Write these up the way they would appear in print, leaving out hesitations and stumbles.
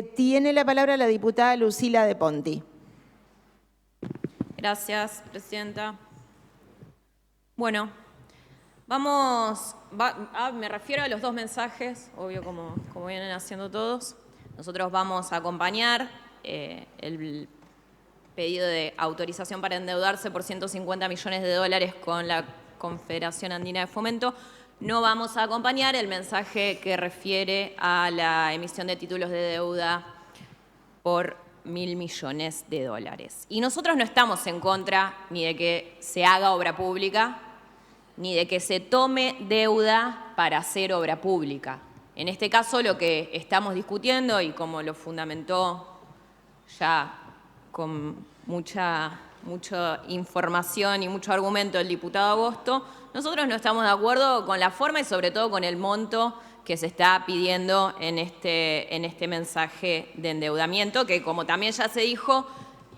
Tiene la palabra la diputada Lucila de Ponti. Gracias, presidenta. Bueno, me refiero a los dos mensajes, obvio como vienen haciendo todos. Nosotros vamos a acompañar el pedido de autorización para endeudarse por 150 millones de dólares con la Confederación Andina de Fomento. No vamos a acompañar el mensaje que refiere a la emisión de títulos de deuda por 1.000 millones de dólares. Y nosotros no estamos en contra ni de que se haga obra pública, ni de que se tome deuda para hacer obra pública. En este caso lo que estamos discutiendo, y como lo fundamentó ya con mucha información y mucho argumento el diputado Agosto, nosotros no estamos de acuerdo con la forma y sobre todo con el monto que se está pidiendo en este mensaje de endeudamiento, que como también ya se dijo,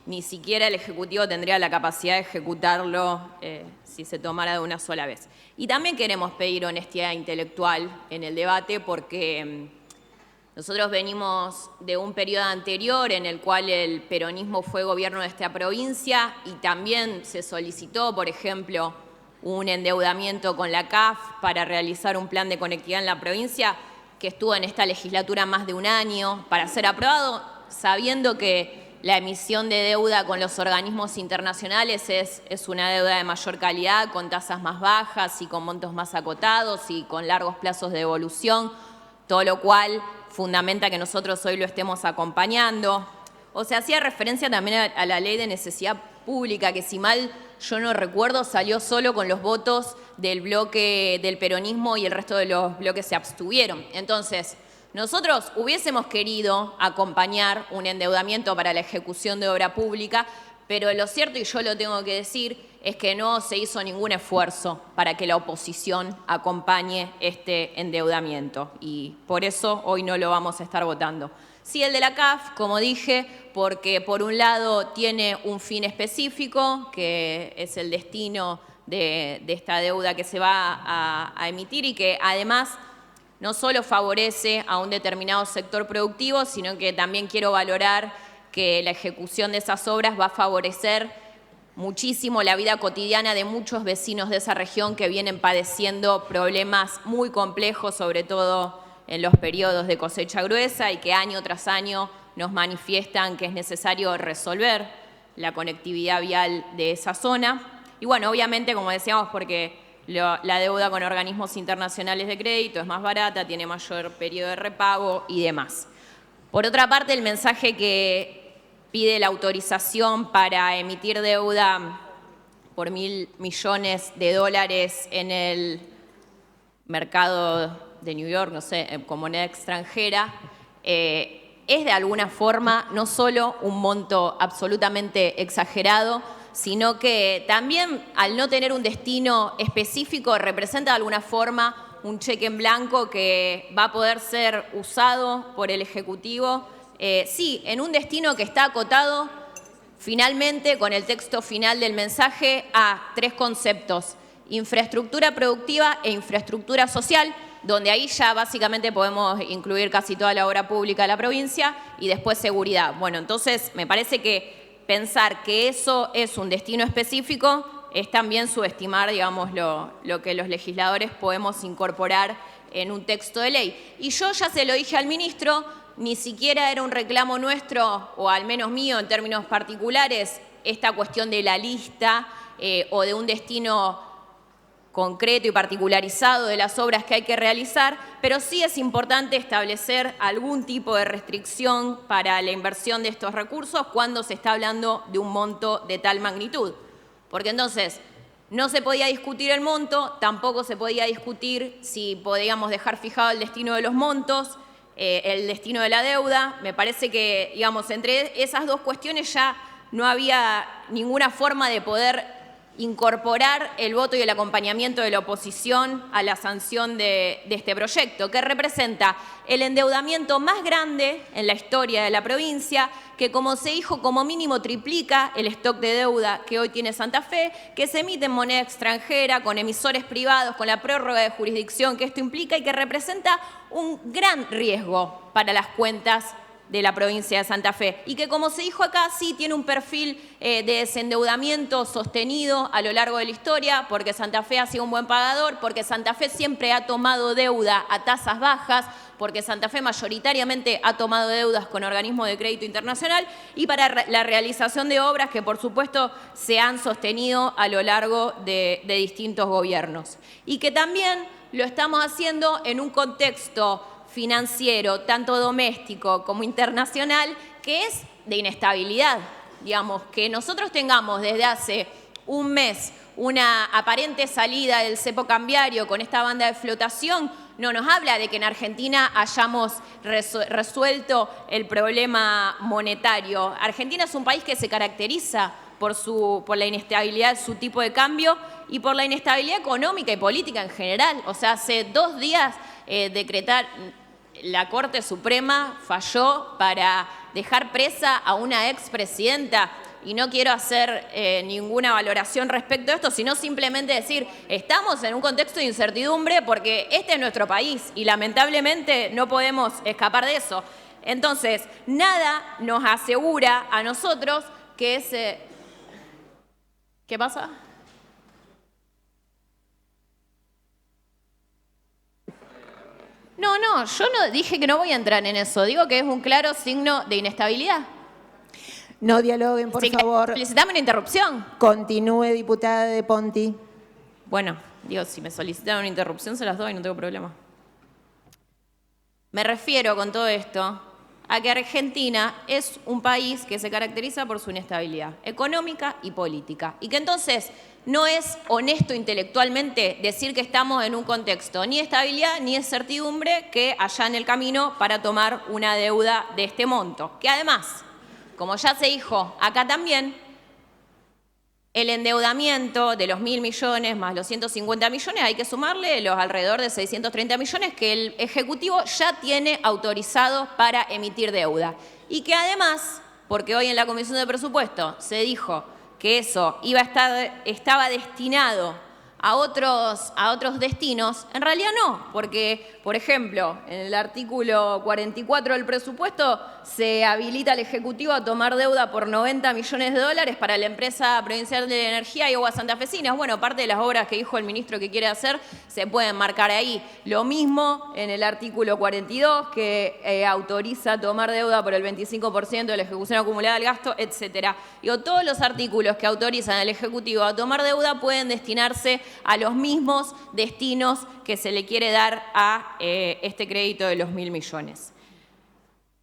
ni siquiera el Ejecutivo tendría la capacidad de ejecutarlo si se tomara de una sola vez. Y también queremos pedir honestidad intelectual en el debate porque nosotros venimos de un periodo anterior en el cual el peronismo fue gobierno de esta provincia y también se solicitó, por ejemplo, un endeudamiento con la CAF para realizar un plan de conectividad en la provincia que estuvo en esta legislatura más de un año para ser aprobado, sabiendo que la emisión de deuda con los organismos internacionales es una deuda de mayor calidad, con tasas más bajas y con montos más acotados y con largos plazos de devolución, todo lo cual fundamenta que nosotros hoy lo estemos acompañando. O sea, hacía referencia también a la ley de necesidad pública, que si mal yo no recuerdo, salió solo con los votos del bloque del peronismo y el resto de los bloques se abstuvieron. Entonces, nosotros hubiésemos querido acompañar un endeudamiento para la ejecución de obra pública, pero lo cierto, y yo lo tengo que decir, es que no se hizo ningún esfuerzo para que la oposición acompañe este endeudamiento y por eso hoy no lo vamos a estar votando. Sí, el de la CAF, como dije, porque por un lado tiene un fin específico, que es el destino de esta deuda que se va a emitir y que además no solo favorece a un determinado sector productivo, sino que también quiero valorar que la ejecución de esas obras va a favorecer muchísimo la vida cotidiana de muchos vecinos de esa región que vienen padeciendo problemas muy complejos, sobre todo en los periodos de cosecha gruesa y que año tras año nos manifiestan que es necesario resolver la conectividad vial de esa zona. Y bueno, obviamente, como decíamos, porque la deuda con organismos internacionales de crédito es más barata, tiene mayor periodo de repago y demás. Por otra parte, el mensaje que pide la autorización para emitir deuda por 1.000 millones de dólares en el mercado de New York, no sé, como moneda extranjera, es de alguna forma no solo un monto absolutamente exagerado, sino que también al no tener un destino específico representa de alguna forma un cheque en blanco que va a poder ser usado por el Ejecutivo, sí, en un destino que está acotado finalmente con el texto final del mensaje a tres conceptos: infraestructura productiva e infraestructura social, donde ahí ya básicamente podemos incluir casi toda la obra pública de la provincia, y después seguridad. Bueno, entonces me parece que pensar que eso es un destino específico es también subestimar, digamos, lo que los legisladores podemos incorporar en un texto de ley. Y yo ya se lo dije al ministro, ni siquiera era un reclamo nuestro, o al menos mío en términos particulares, esta cuestión de la lista o de un destino concreto y particularizado de las obras que hay que realizar, pero sí es importante establecer algún tipo de restricción para la inversión de estos recursos cuando se está hablando de un monto de tal magnitud. Porque entonces no se podía discutir el monto, tampoco se podía discutir si podíamos dejar fijado el destino de los montos, el destino de la deuda. Me parece que, digamos, entre esas dos cuestiones ya no había ninguna forma de poder incorporar el voto y el acompañamiento de la oposición a la sanción de este proyecto, que representa el endeudamiento más grande en la historia de la provincia, que, como se dijo, como mínimo triplica el stock de deuda que hoy tiene Santa Fe, que se emite en moneda extranjera, con emisores privados, con la prórroga de jurisdicción que esto implica y que representa un gran riesgo para las cuentas de la provincia de Santa Fe y que, como se dijo acá, sí tiene un perfil de desendeudamiento sostenido a lo largo de la historia, porque Santa Fe ha sido un buen pagador, porque Santa Fe siempre ha tomado deuda a tasas bajas, porque Santa Fe mayoritariamente ha tomado deudas con organismos de crédito internacional y para la realización de obras que, por supuesto, se han sostenido a lo largo de distintos gobiernos. Y que también lo estamos haciendo en un contexto financiero, tanto doméstico como internacional, que es de inestabilidad. Digamos, que nosotros tengamos desde hace un mes una aparente salida del cepo cambiario con esta banda de flotación, no nos habla de que en Argentina hayamos resuelto el problema monetario. Argentina es un país que se caracteriza por la inestabilidad de su tipo de cambio y por la inestabilidad económica y política en general. O sea, hace 2 días la Corte Suprema falló para dejar presa a una expresidenta. Y no quiero hacer ninguna valoración respecto a esto, sino simplemente decir, estamos en un contexto de incertidumbre porque este es nuestro país y lamentablemente no podemos escapar de eso. Entonces, nada nos asegura a nosotros que ese... ¿Qué pasa? No, yo no dije que no voy a entrar en eso. Digo que es un claro signo de inestabilidad. No dialoguen, por favor. Solicitame una interrupción. Continúe, diputada de Ponti. Bueno, digo, si me solicitan una interrupción se las doy, no tengo problema. Me refiero con todo esto a que Argentina es un país que se caracteriza por su inestabilidad económica y política. Y que entonces no es honesto intelectualmente decir que estamos en un contexto ni de estabilidad ni de certidumbre que allá en el camino para tomar una deuda de este monto. Que además, como ya se dijo acá también, el endeudamiento de los 1.000 millones más los 150 millones hay que sumarle los alrededor de 630 millones que el Ejecutivo ya tiene autorizados para emitir deuda. Y que además, porque hoy en la Comisión de Presupuesto se dijo que eso estaba destinado a otros destinos, en realidad no, porque, por ejemplo, en el artículo 44 del presupuesto se habilita al Ejecutivo a tomar deuda por 90 millones de dólares para la empresa provincial de energía y aguas santafesinas. Bueno, parte de las obras que dijo el ministro que quiere hacer se pueden marcar ahí. Lo mismo en el artículo 42, que autoriza tomar deuda por el 25% de la ejecución acumulada del gasto, etcétera. Digo, todos los artículos que autorizan al Ejecutivo a tomar deuda pueden destinarse a los mismos destinos que se le quiere dar a este crédito de los 1.000 millones.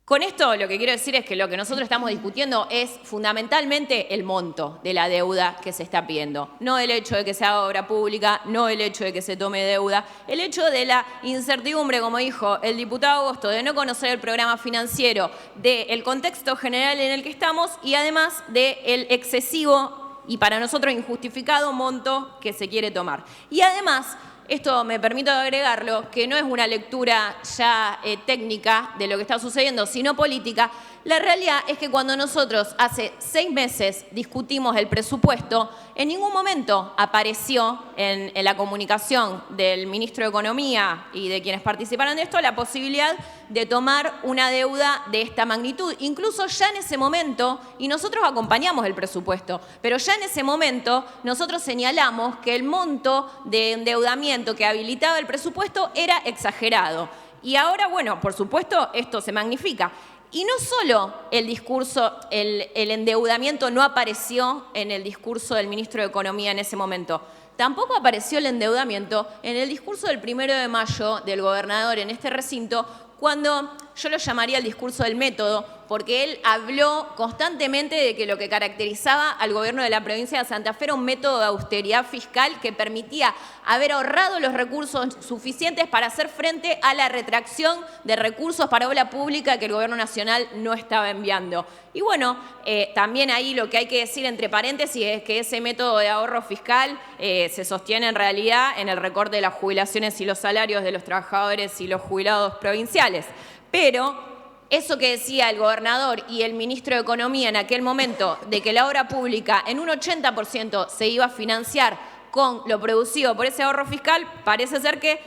Con esto lo que quiero decir es que lo que nosotros estamos discutiendo es fundamentalmente el monto de la deuda que se está pidiendo. No el hecho de que se haga obra pública, no el hecho de que se tome deuda, el hecho de la incertidumbre, como dijo el diputado Agosto, de no conocer el programa financiero, del contexto general en el que estamos y además del excesivo y para nosotros injustificado monto que se quiere tomar. Y además, esto me permito agregarlo, que no es una lectura ya técnica de lo que está sucediendo, sino política. La realidad es que cuando nosotros hace 6 meses discutimos el presupuesto, en ningún momento apareció en la comunicación del ministro de Economía y de quienes participaron de esto la posibilidad de tomar una deuda de esta magnitud. Incluso ya en ese momento, y nosotros acompañamos el presupuesto, pero ya en ese momento nosotros señalamos que el monto de endeudamiento que habilitaba el presupuesto era exagerado. Y ahora, bueno, por supuesto, esto se magnifica. Y no solo el discurso, el endeudamiento no apareció en el discurso del ministro de Economía en ese momento, tampoco apareció el endeudamiento en el discurso del 1 de mayo del gobernador en este recinto, cuando yo lo llamaría el discurso del método, porque él habló constantemente de que lo que caracterizaba al gobierno de la provincia de Santa Fe era un método de austeridad fiscal que permitía haber ahorrado los recursos suficientes para hacer frente a la retracción de recursos para obra pública que el gobierno nacional no estaba enviando. Y bueno, también ahí lo que hay que decir entre paréntesis es que ese método de ahorro fiscal se sostiene en realidad en el recorte de las jubilaciones y los salarios de los trabajadores y los jubilados provinciales. Pero eso que decía el gobernador y el ministro de Economía en aquel momento, de que la obra pública en un 80% se iba a financiar con lo producido por ese ahorro fiscal, parece ser que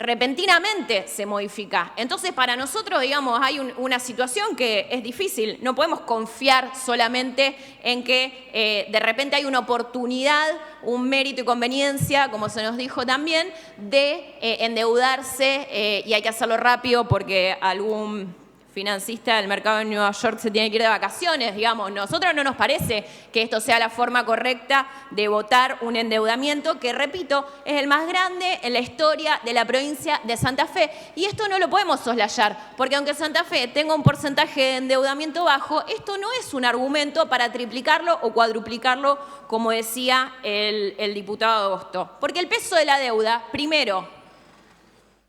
repentinamente se modifica. Entonces, para nosotros, digamos, hay una situación que es difícil. No podemos confiar solamente en que de repente hay una oportunidad, un mérito y conveniencia, como se nos dijo también, de endeudarse y hay que hacerlo rápido porque algún financista del mercado de Nueva York se tiene que ir de vacaciones, digamos. Nosotros no nos parece que esto sea la forma correcta de votar un endeudamiento que, repito, es el más grande en la historia de la provincia de Santa Fe. Y esto no lo podemos soslayar, porque aunque Santa Fe tenga un porcentaje de endeudamiento bajo, esto no es un argumento para triplicarlo o cuadruplicarlo, como decía el diputado Agosto. Porque el peso de la deuda, primero,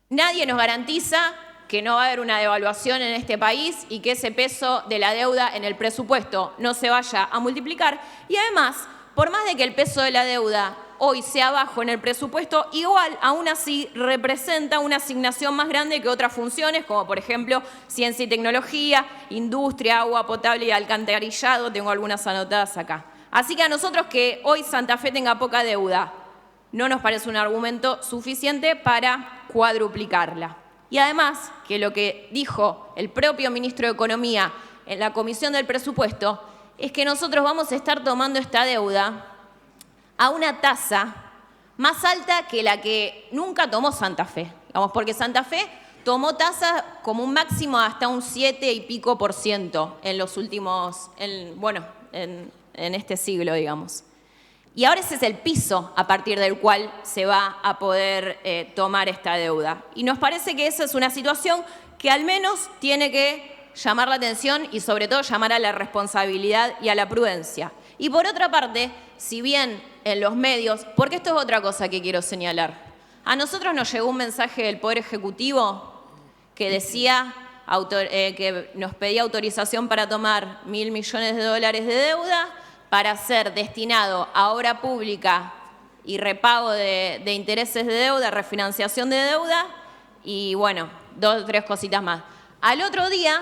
nadie nos garantiza que no va a haber una devaluación en este país y que ese peso de la deuda en el presupuesto no se vaya a multiplicar. Y además, por más de que el peso de la deuda hoy sea bajo en el presupuesto, igual, aún así, representa una asignación más grande que otras funciones, como por ejemplo ciencia y tecnología, industria, agua potable y alcantarillado. Tengo algunas anotadas acá. Así que a nosotros que hoy Santa Fe tenga poca deuda, no nos parece un argumento suficiente para cuadruplicarla. Y además, que lo que dijo el propio ministro de Economía en la Comisión del Presupuesto es que nosotros vamos a estar tomando esta deuda a una tasa más alta que la que nunca tomó Santa Fe. Digamos, porque Santa Fe tomó tasas como un máximo hasta un 7 y pico % en los últimos, en este siglo, digamos. Y ahora ese es el piso a partir del cual se va a poder tomar esta deuda. Y nos parece que esa es una situación que al menos tiene que llamar la atención y sobre todo llamar a la responsabilidad y a la prudencia. Y por otra parte, si bien en los medios, porque esto es otra cosa que quiero señalar, a nosotros nos llegó un mensaje del Poder Ejecutivo que decía que nos pedía autorización para tomar $1.000 millones de deuda para ser destinado a obra pública y repago de intereses de deuda, refinanciación de deuda y, bueno, 2 o 3 cositas más. Al otro día,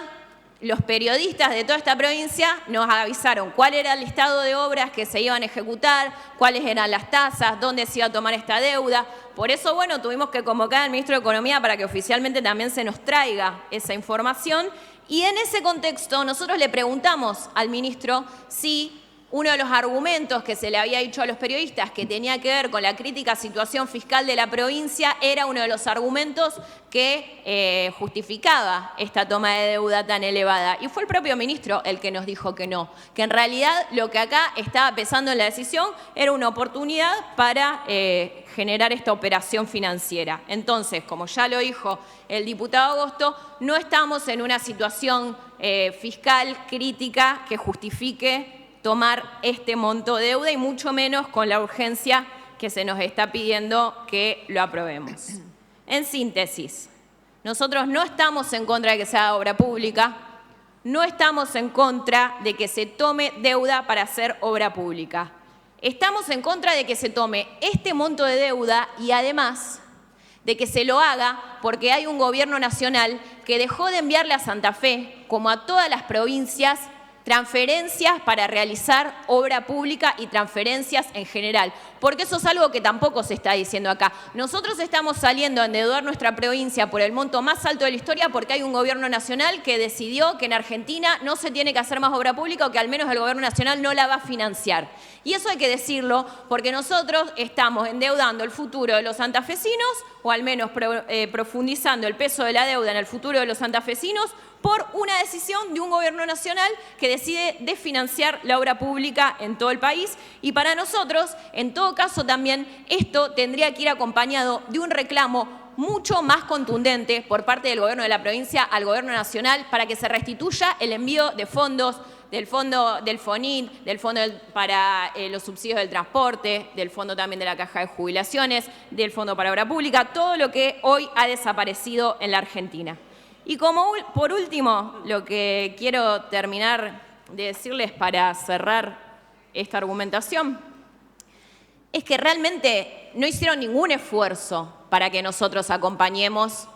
los periodistas de toda esta provincia nos avisaron cuál era el listado de obras que se iban a ejecutar, cuáles eran las tasas, dónde se iba a tomar esta deuda. Por eso, bueno, tuvimos que convocar al ministro de Economía para que oficialmente también se nos traiga esa información. Y en ese contexto, nosotros le preguntamos al ministro si uno de los argumentos que se le había dicho a los periodistas que tenía que ver con la crítica situación fiscal de la provincia era uno de los argumentos que justificaba esta toma de deuda tan elevada. Y fue el propio ministro el que nos dijo que no, que en realidad lo que acá estaba pesando en la decisión era una oportunidad para generar esta operación financiera. Entonces, como ya lo dijo el diputado Agosto, no estamos en una situación fiscal crítica que justifique tomar este monto de deuda y mucho menos con la urgencia que se nos está pidiendo que lo aprobemos. En síntesis, nosotros no estamos en contra de que se haga obra pública, no estamos en contra de que se tome deuda para hacer obra pública. Estamos en contra de que se tome este monto de deuda y además de que se lo haga porque hay un gobierno nacional que dejó de enviarle a Santa Fe, como a todas las provincias, transferencias para realizar obra pública y transferencias en general, porque eso es algo que tampoco se está diciendo acá. Nosotros estamos saliendo a endeudar nuestra provincia por el monto más alto de la historia porque hay un gobierno nacional que decidió que en Argentina no se tiene que hacer más obra pública o que al menos el gobierno nacional no la va a financiar. Y eso hay que decirlo porque nosotros estamos endeudando el futuro de los santafesinos o al menos profundizando el peso de la deuda en el futuro de los santafesinos por una decisión de un gobierno nacional que decide desfinanciar la obra pública en todo el país. Y para nosotros, en todo caso también, esto tendría que ir acompañado de un reclamo mucho más contundente por parte del gobierno de la provincia al gobierno nacional para que se restituya el envío de fondos del fondo del FONIT, del fondo para los subsidios del transporte, del fondo también de la caja de jubilaciones, del fondo para obra pública, todo lo que hoy ha desaparecido en la Argentina. Y como por último, lo que quiero terminar de decirles para cerrar esta argumentación es que realmente no hicieron ningún esfuerzo para que nosotros acompañemos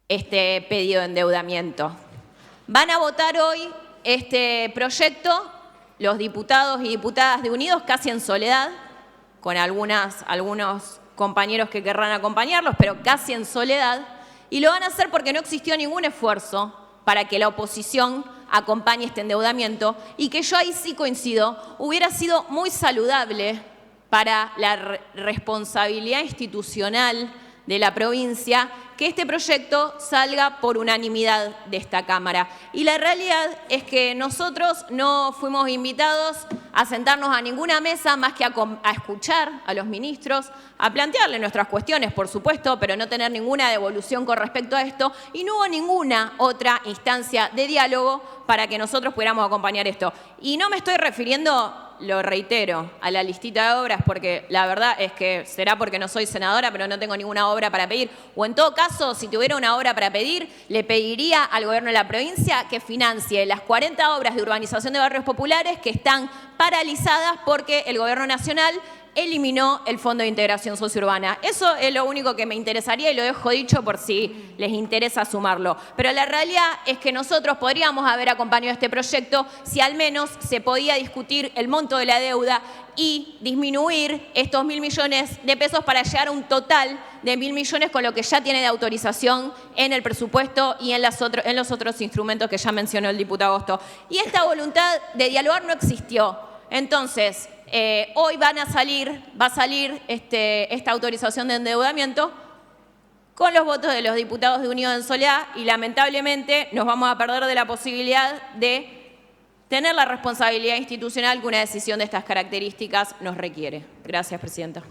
este pedido de endeudamiento. Van a votar hoy este proyecto los diputados y diputadas de Unidos casi en soledad, con algunos compañeros que querrán acompañarlos, pero casi en soledad, y lo van a hacer porque no existió ningún esfuerzo para que la oposición acompañe este endeudamiento, y que yo ahí sí coincido, hubiera sido muy saludable para la responsabilidad institucional de la provincia que este proyecto salga por unanimidad de esta Cámara. Y la realidad es que nosotros no fuimos invitados a sentarnos a ninguna mesa más que a escuchar a los ministros, a plantearle nuestras cuestiones, por supuesto, pero no tener ninguna devolución con respecto a esto, y no hubo ninguna otra instancia de diálogo para que nosotros pudiéramos acompañar esto. Y no me estoy refiriendo, lo reitero, a la listita de obras, porque la verdad es que será porque no soy senadora, pero no tengo ninguna obra para pedir. O en todo caso, si tuviera una obra para pedir, le pediría al gobierno de la provincia que financie las 40 obras de urbanización de barrios populares que están paralizadas porque el gobierno nacional eliminó el Fondo de Integración Sociourbana. Eso es lo único que me interesaría y lo dejo dicho por si les interesa sumarlo. Pero la realidad es que nosotros podríamos haber acompañado este proyecto si al menos se podía discutir el monto de la deuda y disminuir estos 1.000 millones de pesos para llegar a un total de 1.000 millones con lo que ya tiene de autorización en el presupuesto y en los otros instrumentos que ya mencionó el diputado Agosto. Y esta voluntad de dialogar no existió. Entonces, hoy va a salir esta autorización de endeudamiento con los votos de los diputados de Unión en Soledad, y lamentablemente nos vamos a perder de la posibilidad de tener la responsabilidad institucional que una decisión de estas características nos requiere. Gracias, presidenta.